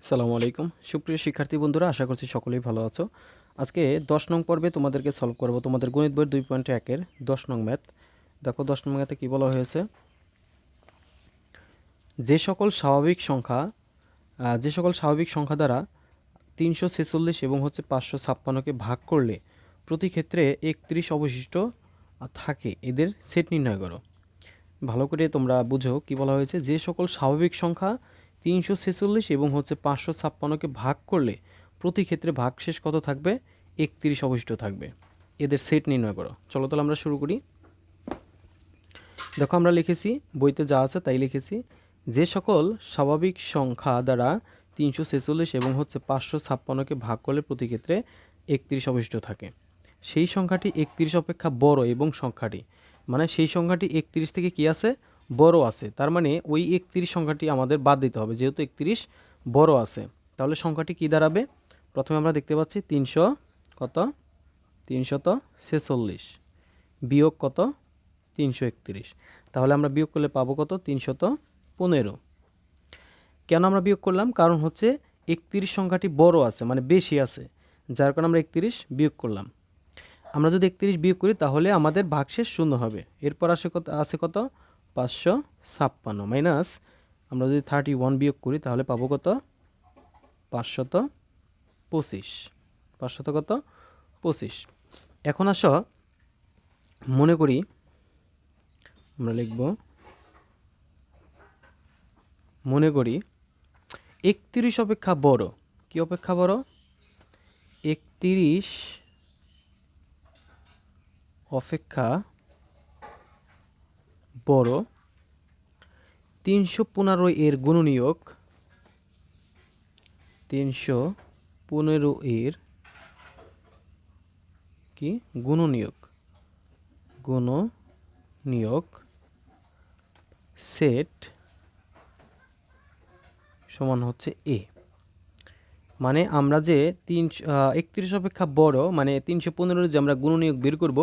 আসসালামু আলাইকুম সুপ্রিয় শিক্ষার্থী বন্ধুরা, আশা করছি সকলেই ভালো আছো। আজকে 10 নং পর্বে তোমাদেরকে সলভ করব তোমাদের গণিত বইয়ের 2.1-এর 10 নং ম্যাথ। দেখো 10 নং ম্যাথে কী বলা হয়েছে, যে সকল স্বাভাবিক সংখ্যা দ্বারা 346 এবং 556কে ভাগ করলে প্রতি ক্ষেত্রে 31 অবশিষ্ট থাকে, এদের সেট নির্ণয় করো। ভালো করে তোমরা বুঝো কি বলা হয়েছে। যে সকল স্বাভাবিক সংখ্যা 346 এবং 556কে ভাগ করলে প্রতি ক্ষেত্রে ভাগশেষ কত থাকবে, 31 অবশিষ্ট থাকবে, এদের সেট নির্ণয় করো। চলো তাহলে আমরা শুরু করি। দেখো আমরা লিখেছি, বইতে যা আছে তাই লিখেছি। যে সকল স্বাভাবিক সংখ্যা দ্বারা 346 এবং 556কে ভাগ করলে প্রতি ক্ষেত্রে 31 অবশিষ্ট থাকে, সেই সংখ্যাটি 31 অপেক্ষা বড় এবং সংখ্যাটি মানে সেই সংখ্যাটি 31 থেকে কি আছে, বড় আছে। তার মানে ওই 31 সংখ্যাটি আমাদের বাদ দিতে হবে, যেহেতু 31 বড় আছে। তাহলে সংখ্যাটি কি দাঁড়াবে, প্রথমে আমরা দেখতে পাচ্ছি 346 বিয়োগ কত, 331। তাহলে আমরা বিয়োগ করলে পাবো কত, 315। কেন আমরা বিয়োগ করলাম, কারণ 31 সংখ্যাটি বড় আছে, মানে বেশি আছে, যার কারণে আমরা 31 বিয়োগ করলাম। আমরা যদি 31 বিয়োগ করি তাহলে আমাদের ভাগশেষ শূন্য হবে। এরপর আছে কত 556 মাইনাস আমরা যদি 31 বিয়োগ করি তাহলে পাবো কত 525। 525। এখন আসো মনে করি, আমরা লিখব মনে করি 31 অপেক্ষা বড়। কি অপেক্ষা বড়, 31 অপেক্ষা বড় 315 এর গুণনীয়ক, 315 এর কি গুণনীয়ক সেট সমান এ। মানে আমরা যে 31 অপেক্ষা বড় মানে 315 যে আমরা গুণনীয়ক বের করব,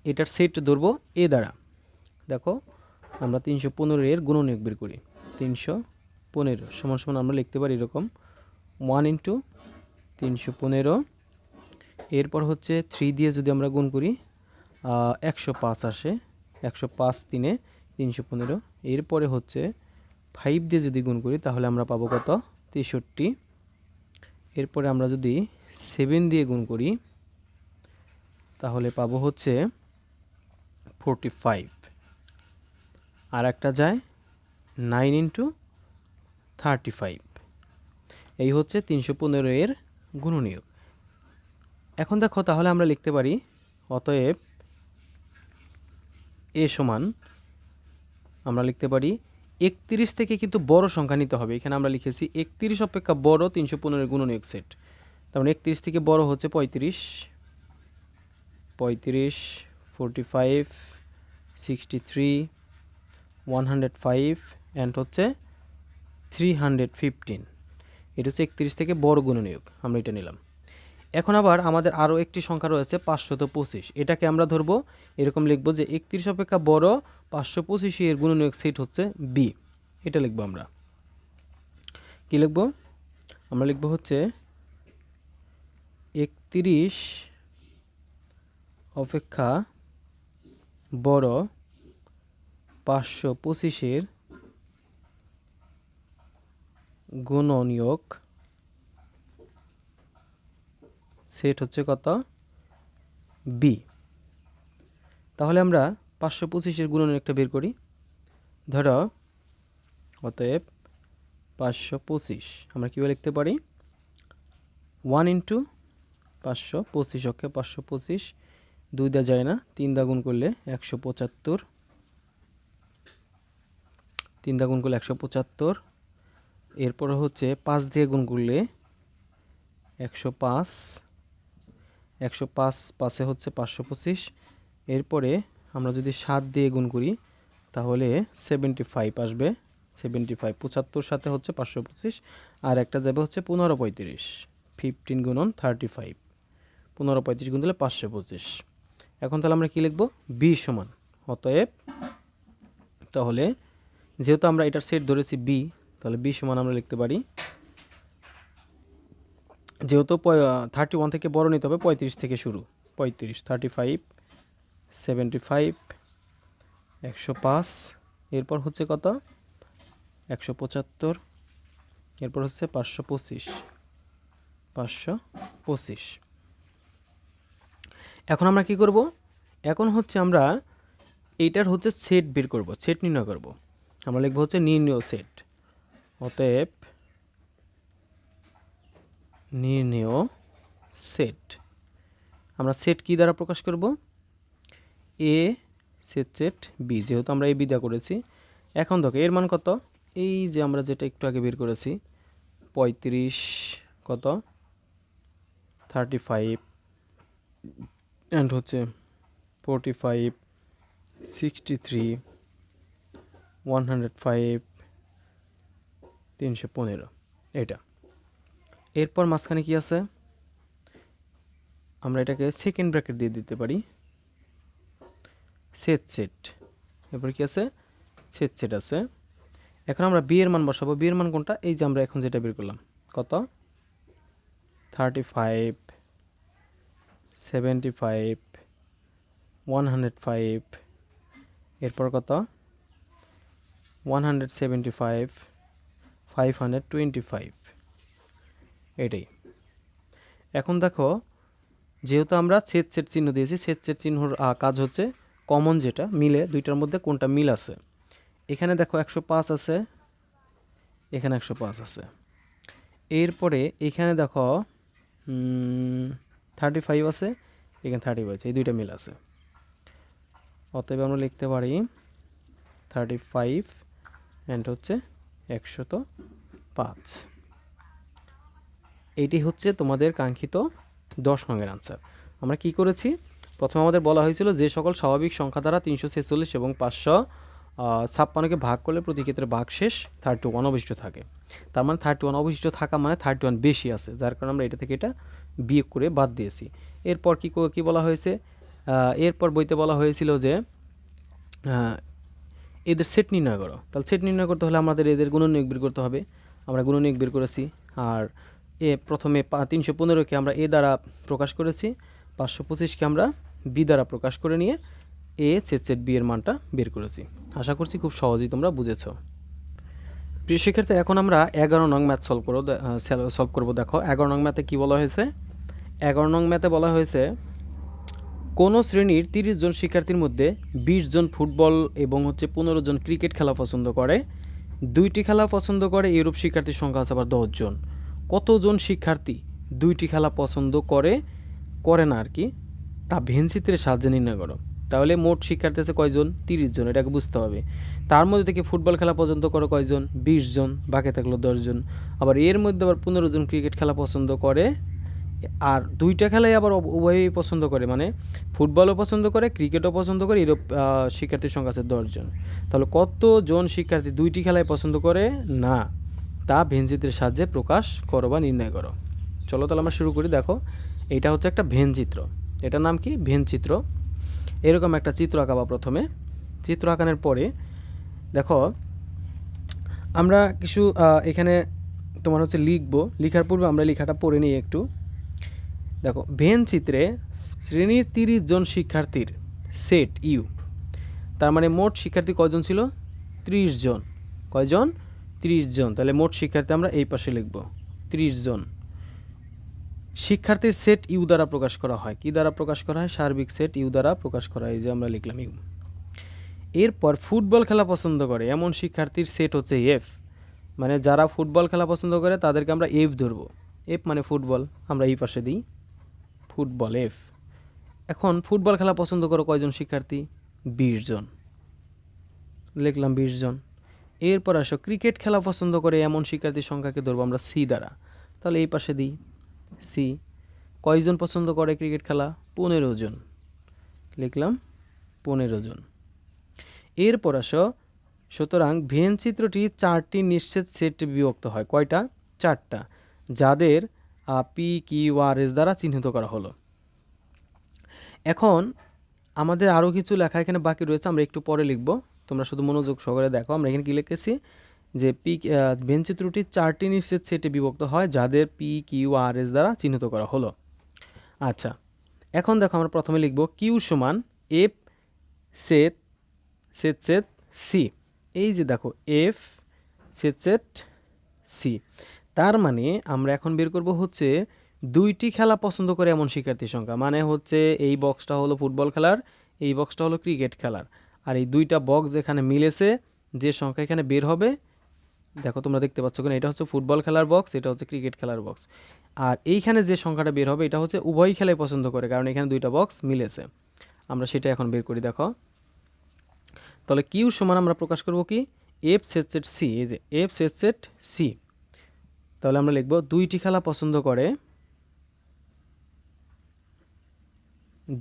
এটার সেট ধরবো এ দ্বারা। দেখো আমরা 315 এর গুণনীয়ক বের করি, 315 সমান সমান আমরা লিখতে পারি এরকম 1 ইন্টু 315। এরপর 3 দিয়ে যদি আমরা গুণ করি 105 আসে, 105 3 315। এরপরে 5 দিয়ে যদি গুণ করি তাহলে আমরা পাবো কত 63। এরপরে আমরা যদি 7 দিয়ে গুণ করি তাহলে পাবো 45। আর একটা যায় 9 ইন্টু 35। এই 315 এর গুণনীয়ক। এখন দেখো তাহলে আমরা লিখতে পারি অতএব এ সমান, আমরা লিখতে পারি 31 থেকে কিন্তু বড় সংখ্যা নিতে হবে। এখানে আমরা লিখেছি 31 অপেক্ষা বড় 315 এর গুণনীয়ক সেট। তার মানে 31 থেকে বড় 35, 45, 63, 105 অ্যান্ড 315। এটা 31 থেকে বড় গুণনীয়ক, আমরা এটা নিলাম। এখন আবার আমাদের আরও একটি সংখ্যা রয়েছে 525। এটাকে আমরা ধরবো এরকম লিখবো যে 31 অপেক্ষা বড় 525 এর গুণনীয়ক সেট বি। এটা লিখবো আমরা, কি লিখবো, আমরা লিখবো 31 অপেক্ষা বড় 525 এর গুণনীয়ক সেট কত, বি। তাহলে আমরা 525 এর গুণনীয়কটা বের করি। ধরো অতএব 525 আমরা কীভাবে লিখতে পারি, 1 ইন্টু 525, ওকে 525 2 দেওয়া যায় না, 3 দা গুণ করলে 175, 3 দা গুণ করলে 175। এরপর 5 দিয়ে গুণ করলে 105, 105 পাশে 525। এরপরে আমরা যদি 7 দিয়ে গুণ করি তাহলে 75 আসবে, 75 75 সাথে 525 আর একটা যাবে 1535, 15 গুণন 35, 1535 গুণ দিলে 525। এখন তাহলে আমরা কি লিখব, বি সমান অতএব, তাহলে যেহেতু আমরা এটার সেট ধরেছি বি, তাহলে বি সমান আমরা লিখতে পারি যেহেতু 31 থেকে বড় নিতে হবে, 35 থেকে শুরু। 35, 35, 75, 105, এরপর হচ্ছে কত 175, এরপর হচ্ছে 525, 525। এখন আমরা কি করব, এখন হচ্ছে আমরা এইটার হচ্ছে সেট বের করব, সেট নির্ণয় করব। আমরা লিখব হচ্ছে নির্ণয় সেট। অতএব নির্ণয় সেট, আমরা সেট কি দ্বারা প্রকাশ করব, এ সেট বি, যেহেতু আমরা এ বি দ্বারা করেছি। এখন দেখো এর মান কত, এই যে আমরা যেটা একটু আগে বের করেছি 35, কত 35 অ্যান্ড হচ্ছে 45, 63, 105, 315, এটা। এরপর মাঝখানে কি আছে, আমরা এটাকে সেকেন্ড ব্র্যাকেট দিয়ে দিতে পারি, সেট। এরপর কি আছে, সেট আছে। এখন আমরা বি এর মান বসাবো। বি এর মান কোনটা, এই যে আমরা এখন যেটা বের করলাম, কত 35, 75, 105, এরপর কত 175, 525, এটাই। এখন দেখো যেহেতু আমরা সেট চিহ্ন দিয়েছি, সেট চিহ্নর কাজ হচ্ছে কমন যেটা মিলে, দুইটার মধ্যে কোনটা মিল আছে। এখানে দেখো 105 আছে, এখানে 105 আছে। এরপরে এখানে দেখো 35 আছে, এখানে 35 আছে, এই দুইটা মিল আছে। অতএব আমরা লিখতে পারি 35 অ্যান্ড হচ্ছে 105। এইটি হচ্ছে তোমাদের কাঙ্ক্ষিত 10 নংয়ের আনসার। আমরা কি করেছি, প্রথমে আমাদের বলা হয়েছিল যে সকল স্বাভাবিক সংখ্যা দ্বারা 346 এবং 556কে ভাগ করলে প্রতি ক্ষেত্রে ভাগশেষ 31 অবশিষ্ট থাকে। তার মানে 31 অবশিষ্ট থাকা মানে 31 বেশি আছে, যার কারণে আমরা এটা থেকে এটা বিয়োগ করে বাদ দিয়েছি। এরপর কি বলা হয়েছে, এরপর বইতে বলা হয়েছিল যে এদের সেট নির্ণয় করো। তাহলে সেট নির্ণয় করতে হলে আমাদের এদের গুণনীয়ক বের করতে হবে। আমরা গুণনীয়ক বের করেছি। আর প্রথমে 315কে আমরা এ দ্বারা প্রকাশ করেছি, 525কে আমরা বি দ্বারা প্রকাশ করে নিয়ে এ সেট বি এর মানটা বের করেছি। আশা করছি খুব সহজেই তোমরা বুঝেছো। প্রিয় শিক্ষার্থী, এখন আমরা 11 নং ম্যাথ সলভ করবো। দেখো 11 নং ম্যাথে কী বলা হয়েছে, 11 নং ম্যাথে বলা হয়েছে কোনো শ্রেণীর 30 জন শিক্ষার্থীর মধ্যে 20 জন ফুটবল এবং 15 জন ক্রিকেট খেলা পছন্দ করে, 2টি খেলা পছন্দ করে এরূপ শিক্ষার্থীর সংখ্যা আছে আবার 10 জন। কতজন শিক্ষার্থী 2টি খেলা পছন্দ করে না আর কি, তা ভেনচিত্রের সাহায্যে নির্ণয় করো। তাহলে মোট শিক্ষার্থী আছে কয়জন, 30 জন, এটাকে বুঝতে হবে। তার মধ্যে থেকে ফুটবল খেলা পছন্দ করে কয়জন, 20 জন, বাকি থাকলো 10 জন। আবার এর মধ্যে আবার 15 জন ক্রিকেট খেলা পছন্দ করে, আর 2টা খেলাই আবার উভয়ই পছন্দ করে, মানে ফুটবলও পছন্দ করে ক্রিকেটও পছন্দ করে, এরূপ শিক্ষার্থীর সংখ্যা আছে 10 জন। তাহলে কতজন শিক্ষার্থী 2টি খেলায় পছন্দ করে না, তা ভেনচিত্রের সাহায্যে প্রকাশ করো বা নির্ণয় করো। চলো তাহলে আমরা শুরু করি। দেখো এইটা হচ্ছে একটা ভেনচিত্র, এটার নাম কি, ভেনচিত্র। এরকম একটা চিত্র আঁকাবা। প্রথমে চিত্র আঁকানোর পরে দেখো আমরা কিছু এখানে তোমার হচ্ছে লিখবো, লেখার পূর্বে আমরা লেখাটা পড়ে নিই একটু। দেখো ভেন চিত্রে শ্রেণীর 30 জন শিক্ষার্থীর সেট ইউ, তার মানে মোট শিক্ষার্থী কয়জন ছিল, 30 জন। কয়জন, 30 জন। তাহলে মোট শিক্ষার্থী আমরা এই পাশে লিখব 30 জন। শিক্ষার্থীর সেট ইউ দ্বারা প্রকাশ করা হয়, কি দ্বারা প্রকাশ করা হয়, সার্বিক সেট ইউ দ্বারা প্রকাশ করা হয়, এই যে আমরা লিখলাম ইউ। এরপর ফুটবল খেলা পছন্দ করে এমন শিক্ষার্থীর সেট হচ্ছে এফ, মানে যারা ফুটবল খেলা পছন্দ করে তাদেরকে আমরা এফ ধরবো। এফ মানে ফুটবল, আমরা এই পাশে দিই ফুটবল এফ। এখন ফুটবল খেলা পছন্দ করো কয়জন শিক্ষার্থী, 20 জন, লিখলাম 20 জন। এরপর আসো ক্রিকেট খেলা পছন্দ করে এমন শিক্ষার্থীর সংখ্যাকে ধরবো আমরা সি দ্বারা, তাহলে এই পাশে দিই সি। কয়জন পছন্দ করে ক্রিকেট খেলা, 15 জন, লিখলাম 15 জন। এরপর আসো, সুতরাং ভেন চিত্রটি 4টি নিশ্চিত সেটে বিভক্ত হয়, কয়টা, 4টা, যাদের পি কিউ আর এস দ্বারা চিহ্নিত করা হলো। এখন আমাদের আরও কিছু লেখা এখানে বাকি রয়েছে, আমরা একটু পরে লিখব, তোমরা শুধু মনোযোগ সহকারে দেখো। আমরা এখানে কী লিখেছি, যে পি ভেন চিত্রটি 4টি নিশ্চিত সেটে বিভক্ত হয় যাদের পি কিউ আর এস দ্বারা চিহ্নিত করা হলো। আচ্ছা, এখন দেখো আমরা প্রথমে লিখব কিউ সমান F set set set C. এই যে দেখো এফ সেট সেট সি, তার মানে আমরা এখন বের করব হচ্ছে 2টি খেলা পছন্দ করে এমন শিক্ষার্থীর সংখ্যা। মানে হচ্ছে এই বক্সটা হলো ফুটবল খেলার, এই বক্সটা হলো ক্রিকেট খেলার, আর এই 2টা বক্স যেখানে মিলেছে যে সংখ্যা এখানে বের হবে, দেখো তোমরা দেখতে পাচ্ছ কিনা, এটা হচ্ছে ফুটবল খেলার বক্স, এটা হচ্ছে ক্রিকেট খেলার বক্স। আর এইখানে যে সংখ্যাটা বের হবে এটা হচ্ছে উভয় খেলাই পছন্দ করে, কারণ এখানে 2টা বক্স মিলেছে। আমরা সেটা এখন বের করি। দেখো তাহলে কিউ সমান আমরা প্রকাশ করব কি এফ সেট সেট সি। এই যে এফ সেট সেট সি, তাহলে আমরা লিখব 2টি খেলা পছন্দ করে,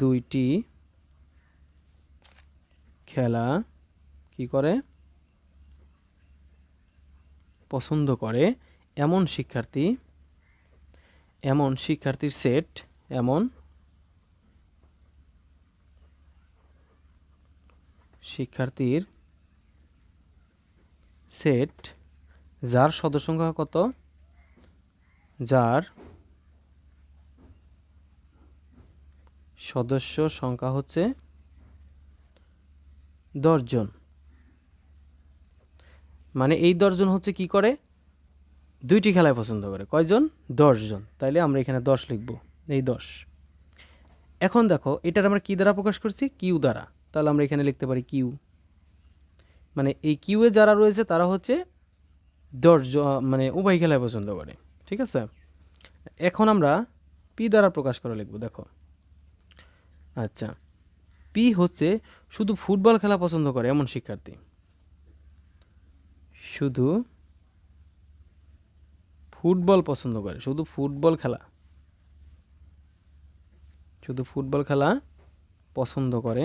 2টি খেলা কি করে পছন্দ করে এমন শিক্ষার্থীর সেট, এমন শিক্ষার্থীর সেট যার সদস্য সংখ্যা কত, যার সদস্য সংখ্যা হচ্ছে 10 জন। মানে এই 10 জন হচ্ছে কি করে 2টি খেলায় পছন্দ করে, কয়জন 10 জন, তাইলে আমরা এখানে 10 লিখব, এই 10। এখন দেখো এটার আমরা কি দ্বারা প্রকাশ করছি, কিউ দ্বারা, তাহলে আমরা এখানে লিখতে পারি কিউ, মানে এই কিউ এ যারা রয়েছে তারা হচ্ছে 10 জন, মানে উভয় খেলায় পছন্দ করে। ঠিক আছে, এখন আমরা পি দ্বারা প্রকাশ করে লিখব। দেখো আচ্ছা, পি হচ্ছে শুধু ফুটবল খেলা পছন্দ করে এমন শিক্ষার্থী, শুধু ফুটবল পছন্দ করে, শুধু ফুটবল খেলা পছন্দ করে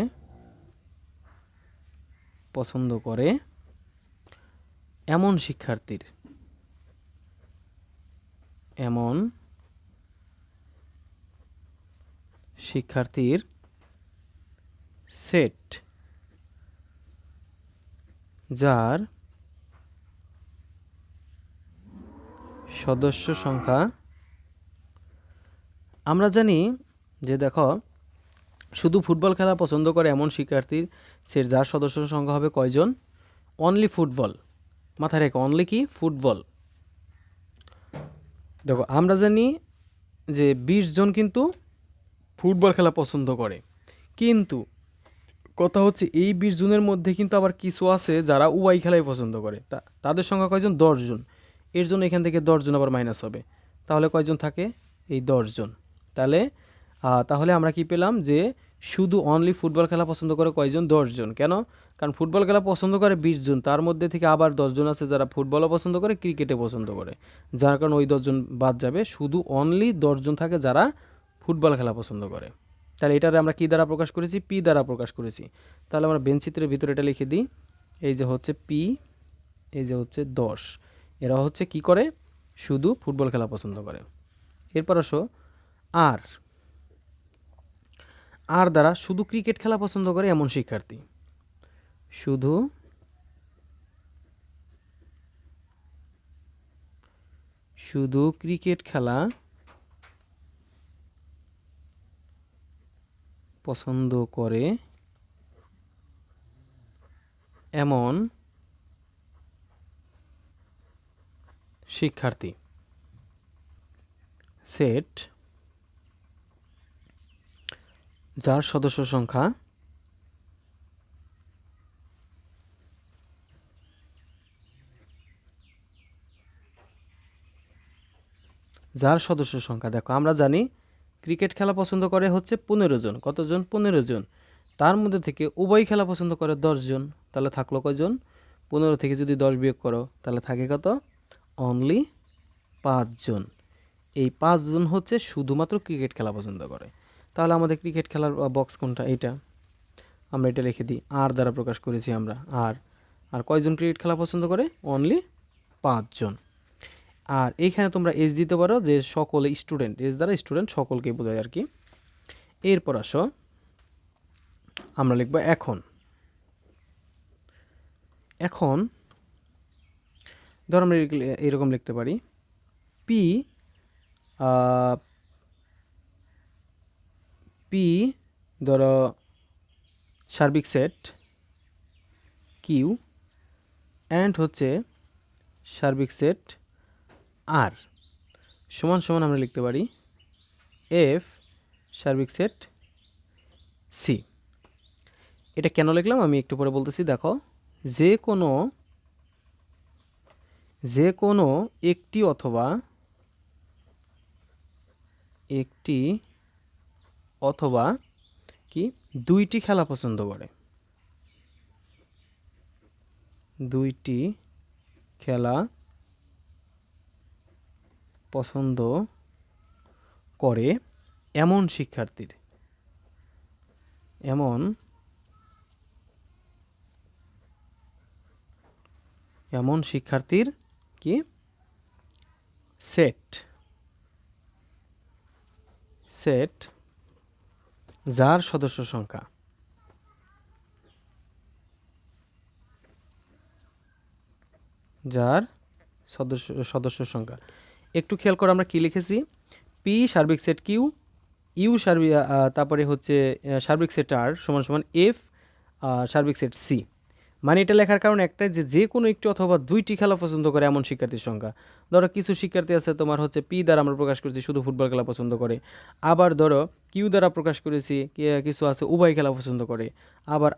এমন শিক্ষার্থীর সেট যার সদস্য সংখ্যা, আমরা জানি যে দেখো শুধু ফুটবল খেলা পছন্দ করে এমন শিক্ষার্থীর সেট যার সদস্য সংখ্যা হবে কয়জন, অনলি ফুটবল, মাথায় রেখো অনলি কি ফুটবল। দেখো আমরা জানি যে 20 জন কিন্তু ফুটবল খেলা পছন্দ করে, কিন্তু কথা হচ্ছে এই 20 জনের মধ্যে কিন্তু আবার কিছু আছে যারা উভয় খেলাই পছন্দ করে, তাদের সংখ্যা কয়জন, 10 জন। এর জন্য এখান থেকে 10 জন আবার মাইনাস হবে, তাহলে কয়জন থাকে, এই 10 জন। তাহলে আমরা কি পেলাম যে শুধু অনলি ফুটবল খেলা পছন্দ করে কয়জন, 10 জন। কেন, কারণ ফুটবল খেলা পছন্দ করে 20 জন, তার মধ্যে থেকে আবার 10 জন আছে যারা ফুটবলও পছন্দ করে ক্রিকেটে পছন্দ করে, যার কারণে ওই 10 জন বাদ যাবে, শুধু অনলি 10 জন থাকে যারা ফুটবল খেলা পছন্দ করে। তাহলে এটারে আমরা কি দ্বারা প্রকাশ করেছি, পি দ্বারা প্রকাশ করেছি। তাহলে আমরা বেঞ্চিত্রের ভিতরে এটা লিখে দিই, এই যে হচ্ছে পি, এই যে হচ্ছে 10, এরা হচ্ছে কি করে শুধু ফুটবল খেলা পছন্দ করে। এরপর আসো আর, আর দ্বারা শুধু ক্রিকেট খেলা পছন্দ করে এমন শিক্ষার্থী, শুধু ক্রিকেট খেলা পছন্দ করে এমন শিক্ষার্থী সেট যার সদস্য সংখ্যা দেখো আমরা জানি ক্রিকেট খেলা পছন্দ করে হচ্ছে 15 জন, কতজন, 15 জন, তার মধ্যে থেকে উভয় খেলা পছন্দ করে 10 জন, তাহলে থাকলো কয়জন, 15 থেকে যদি 10 বিয়োগ করো তাহলে থাকে কত, অনলি 5 জন। এই 5 জন হচ্ছে শুধুমাত্র ক্রিকেট খেলা পছন্দ করে। তাহলে আমাদের ক্রিকেট খেলার বক্স কোনটা, এইটা, আমরা এটা লিখে দিই, আর দ্বারা প্রকাশ করেছি আমরা, আর কয়জন ক্রিকেট খেলা পছন্দ করে, অনলি 5 জন। আর এইখানে তোমরা এজ দিতে পারো যে সকলে স্টুডেন্ট, এজ দ্বারা স্টুডেন্ট সকলকে বোঝায় আর কি। এরপর আসো আমরা লিখব এখন ধরো আমরা এরকম লিখতে পারি পি পি ধরো সার্বিক সেট কিউ অ্যান্ড হচ্ছে সার্বিক সেট আর সমান সমান আমরা লিখতে পারি এফ সার্বিক সেট সি। এটা কেন লিখলাম আমি একটু পরে বলতেছি। দেখো যে কোনো একটি অথবা কি দুইটি খেলা পছন্দ করে, দুইটি খেলা পছন্দ করে এমন শিক্ষার্থীর কি সেট যার সদস্য সংখ্যা একটু খেয়াল করে আমরা কি লিখেছি, পি সার্বিক সেট কিউ, ইউ সার্বিক তারপরে হচ্ছে সার্বিক সেট আর সমান সমান এফ সার্বিক সেট সি। মানে এটা লেখার কারণ একটাই, যে কোনো একটি অথবা দুইটি খেলা পছন্দ করে এমন শিক্ষার্থীর সংখ্যা। ধরো কিছু শিক্ষার্থী আছে তোমার হচ্ছে পি দ্বারা আমরা প্রকাশ করেছি শুধু ফুটবল খেলা পছন্দ করে, আবার ধরো কিউ দ্বারা প্রকাশ করেছি কিছু আছে উভয় খেলা পছন্দ করে, আবার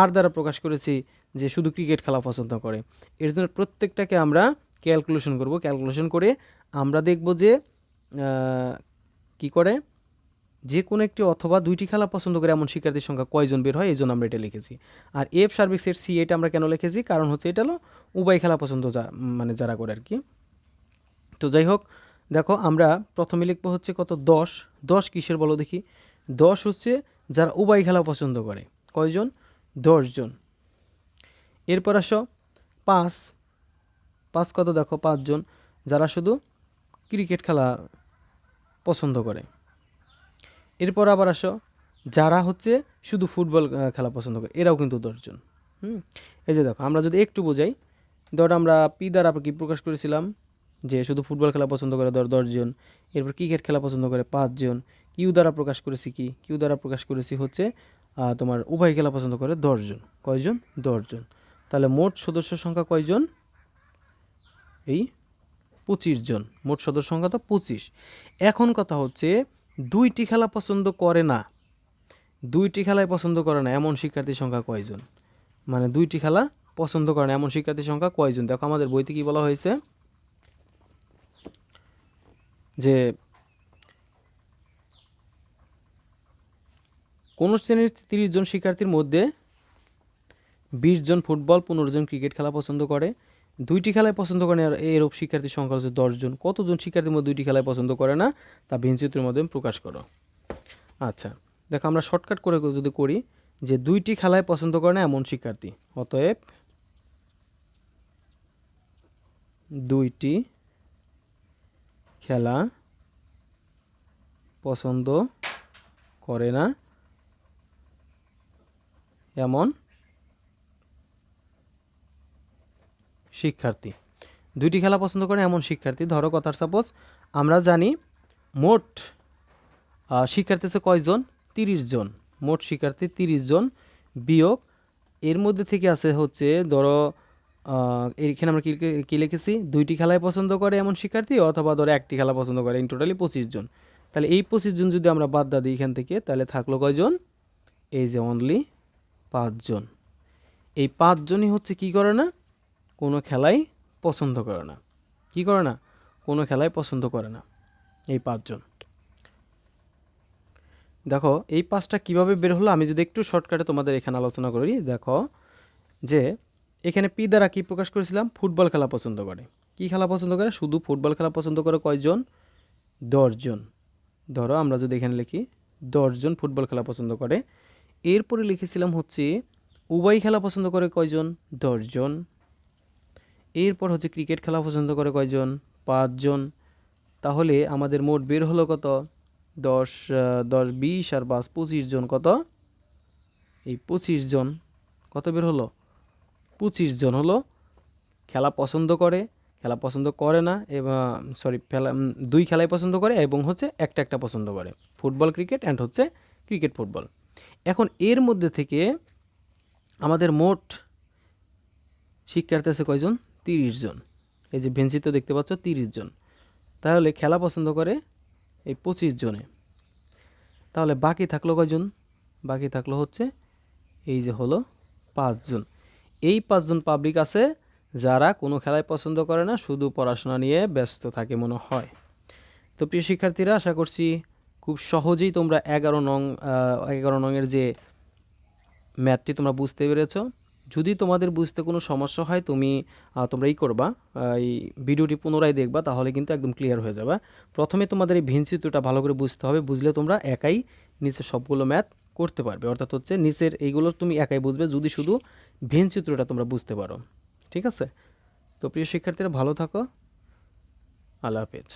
আর দ্বারা প্রকাশ করেছি যে শুধু ক্রিকেট খেলা পছন্দ করে। এর জন্য প্রত্যেকটাকে আমরা ক্যালকুলেশন করব। ক্যালকুলেশন করে আমরা দেখব যে কি করে যে কোনো একটি অথবা দুইটি খেলা পছন্দ করে এমন শিক্ষার্থীর সংখ্যা কয়জন বের হয়, এই জন্য আমরা এটা লিখেছি। আর এফ সার্বিক সেট সি এটা আমরা কেন লিখেছি, কারণ হচ্ছে এটা হলো উভয় খেলা পছন্দ মানে যারা করে আর কি। তো যাই হোক, দেখো আমরা প্রথমে লিখবো হচ্ছে কত 10 কিসের বলো দেখি, 10 হচ্ছে যারা উভয় খেলা পছন্দ করে, কয়জন 10 জন। এরপর আসো 5 কত দেখো 5 জন যারা শুধু ক্রিকেট খেলা পছন্দ করে। এরপর আবার আসো যারা হচ্ছে শুধু ফুটবল খেলা পছন্দ করে, এরাও কিন্তু 10 জন। এই যে দেখো আমরা যদি একটু বোঝাই, ধর আমরা পি দ্বারা কি প্রকাশ করেছিলাম যে শুধু ফুটবল খেলা পছন্দ করে 10 জন, এরপর ক্রিকেট খেলা পছন্দ করে 5 জন, কিউ দ্বারা প্রকাশ করেছি হচ্ছে তোমার উভয় খেলা পছন্দ করে 10 জন। কয়জন 10 জন। তাহলে মোট সদস্য সংখ্যা কয়জন, এই 25 জন। মোট সদস্য সংখ্যা তো 25। এখন কথা হচ্ছে দুইটি খেলায় পছন্দ করে না এমন শিক্ষার্থীর সংখ্যা কয়জন, মানে দুইটি খেলা পছন্দ করে না এমন শিক্ষার্থীর সংখ্যা কয়জন। দেখো আমাদের বইতে কি বলা হয়েছে যে কোন শ্রেণীর 30 জন শিক্ষার্থীর মধ্যে 20 জন ফুটবল, 15 জন ক্রিকেট খেলা পছন্দ করে, দুইটি খেলায় পছন্দ করে না এরূপ শিক্ষার্থীর সংখ্যা হচ্ছে 10 জন। কতজন শিক্ষার্থীর মধ্যে দুইটি খেলায় পছন্দ করে না তা ভিন্নচিত্রের মাধ্যমে প্রকাশ করো। আচ্ছা দেখো আমরা শর্টকাট করে যদি করি যে দুইটি খেলায় পছন্দ করে না এমন শিক্ষার্থী, অতএব দুইটি খেলা পছন্দ করে না এমন শিক্ষার্থী, দুইটি খেলা পছন্দ করে এমন শিক্ষার্থী। ধরো কথার সাপোজ আমরা জানি মোট শিক্ষার্থী আছে কয়জন 30 জন, মোট শিক্ষার্থী 30 জন বিয়োগ এর মধ্যে থেকে আছে হচ্ছে ধরো এখানে আমরা কি লিখেছি, দুইটি খেলায় পছন্দ করে এমন শিক্ষার্থী অথবা ধরো একটি খেলা পছন্দ করে, ইন টোটালি 25 জন। তাহলে এই 25 জন যদি আমরা বাদ দিই এখান থেকে, তাহলে থাকলো কয়জন, এই যে অনলি 5 জন। এই 5 জনই হচ্ছে কি করে না, কোনো খেলাই পছন্দ করে না। কি করে না, কোনো খেলাই পছন্দ করে না, এই 5 জন। দেখো এই 5টা কীভাবে বের হলো, আমি যদি একটু শর্টকাটে তোমাদের এখানে আলোচনা করি। দেখো যে এখানে পি দ্বারা কি প্রকাশ করেছিলাম, ফুটবল খেলা পছন্দ করে। কি খেলা পছন্দ করে, শুধু ফুটবল খেলা পছন্দ করে কয়জন, 10 জন। ধরো আমরা যদি এখানে লিখি 10 জন ফুটবল খেলা পছন্দ করে। এরপরে লিখেছিলাম হচ্ছে উভয় খেলা পছন্দ করে কয়জন, 10 জন। এরপর হচ্ছে ক্রিকেট খেলা পছন্দ করে কয়জন, 5 জন। তাহলে আমাদের মোট বের হলো কত, 10 20 আর 5 25 জন। কত, এই 25 জন কত বের হলো, 25 জন হলো খেলা পছন্দ করে, খেলা পছন্দ করে না, এবং সরি খেলা দুই খেলাই পছন্দ করে এবং হচ্ছে একটা একটা পছন্দ করে, ফুটবল ক্রিকেট অ্যান্ড হচ্ছে ক্রিকেট ফুটবল। এখন এর মধ্যে থেকে আমাদের মোট শিক্ষার্থী আছে কয়জন? 30 জন। এই যে ভেন্সিতে দেখতে পাচ্ছ 30 জন। তাহলে খেলা পছন্দ করে এই 25 জনে। তাহলে বাকি থাকলো কয়জন? বাকি থাকলো হচ্ছে এই যে হলো 5 জন। এই 5 জন পাবলিক আছে যারা কোনো খেলায় পছন্দ করে না, শুধু পড়াশোনা নিয়ে ব্যস্ত থাকে মনে হয়। তো প্রিয় শিক্ষার্থীরা, আশা করছি খুব সহজেই তোমরা 11 নংয়ের যে ম্যাথটি তোমরা বুঝতে পেরেছো। যদি তোমাদের বুঝতে কোনো সমস্যা হয় তোমরা করবা, এই ভিডিওটি পুনরায় দেখবা, তাহলে কিন্তু একদম ক্লিয়ার হয়ে যাবে। প্রথমে তোমাদের এই ভিন চিত্রটা ভালো করে বুঝতে হবে, বুঝলে তোমরা একাই নিচের সবগুলো ম্যাথ করতে পারবে। অর্থাৎ হচ্ছে নিচের এইগুলো তুমি একাই বুঝবে যদি শুধু ভিন চিত্রটা তোমরা বুঝতে পারো। ঠিক আছে? তো প্রিয় শিক্ষার্থীরা, ভালো থাকো। আল্লাহ হাফেজ।